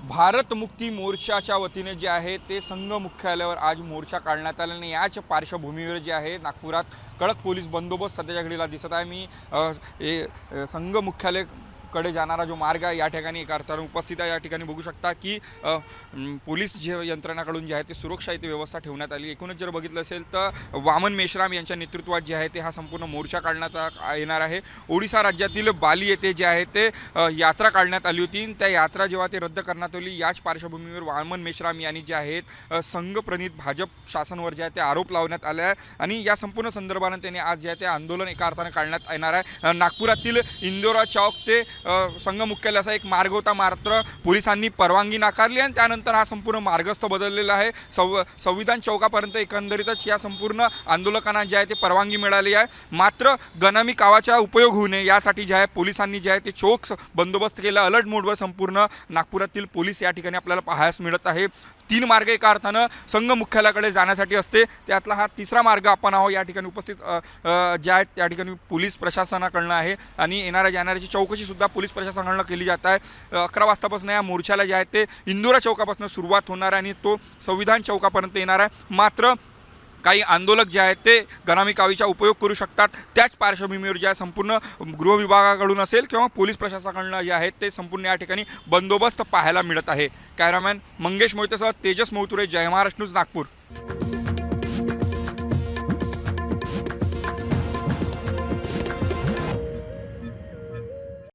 भारत मुक्ती मोर्चाच्या वतीने जे आहे ते संघ मुख्यालयावर आज मोर्चा काढण्यात आला आणि याच पार्श्वभूमीवर जे आहे नागपुरात कडक पोलीस बंदोबस्त सध्याच्या घडीला दिसत आहे। मी संघ मुख्यालय कडे जाणारा जो मार्ग आहे या ठिकाणी एका अर्थाने उपस्थित आहे। या ठिकाणी बघू शकता की पोलीस जे यंत्रणाकडून जे आहे ते सुरक्षा इथे व्यवस्था ठेवण्यात आली। एकूणच जर बघितलं असेल तर वामन मेश्राम यांच्या नेतृत्वात जे आहे ते हा संपूर्ण मोर्चा काढण्यात येणार आहे। ओडिशा राज्यातील बाली येथे जे आहे ते यात्रा काढण्यात आली होती। त्या यात्रा जेव्हा ते रद्द करण्यात आली याच पार्श्वभूमीवर वामन मेश्राम यांनी जे आहेत संघ प्रणित भाजप शासनावर जे आहे ते आरोप लावण्यात आले आहे आणि या संपूर्ण संदर्भाने त्यांनी आज जे आहे ते आंदोलन एका अर्थाने काढण्यात येणार आहे। नागपुरातील इंदोरा चौक ते संघ मुख्यालय असा एक मार्ग होता, मात्र पोलिसांनी परवानगी नाकारली आणि त्यानंतर हा संपूर्ण मार्गस्थ बदललेला आहे। संविधान चौकापर्यंत एकंदरीतच या संपूर्ण आंदोलकांना जे आहे ते परवानगी मिळाली आहे। मात्र गनामी कावाचा उपयोग होऊ नये यासाठी जे आहे पोलिसांनी जे आहे ते चोख बंदोबस्त केला। अलर्ट मोडवर संपूर्ण नागपुरातील पोलीस या ठिकाणी आपल्याला पाहायला मिळत आहे। 3 मार्ग एका अर्थानं संघ मुख्यालयाकडे जाण्यासाठी असते, त्यातला हा तिसरा मार्ग आपण आहोत या ठिकाणी उपस्थित जे आहेत त्या ठिकाणी पोलीस प्रशासनाकडनं आहे आणि येणाऱ्या जाणाऱ्याची चौकशी सुद्धा पोलीस प्रशासनाकडनं केली जात आहे। 11 वाजतापासून या मोर्चाला जे आहे ते इंदोरा चौकापासून सुरुवात होणार आहे आणि तो संविधान चौकापर्यंत येणार आहे। मात्र काही आंदोलक जे आहेत ते गनामी कावीचा उपयोग करू शकतात, त्याच पार्श्वभूमीवर जे आहे संपूर्ण गृह विभागाकडून असेल किंवा पोलीस प्रशासनाकडून जे आहेत ते संपूर्ण या ठिकाणी बंदोबस्त पाहायला मिळत आहे। कॅमेरामॅन मंगेश मोहितेसह तेजस मोहतुरे, जय महाराष्ट्र न्यूज, नागपूर।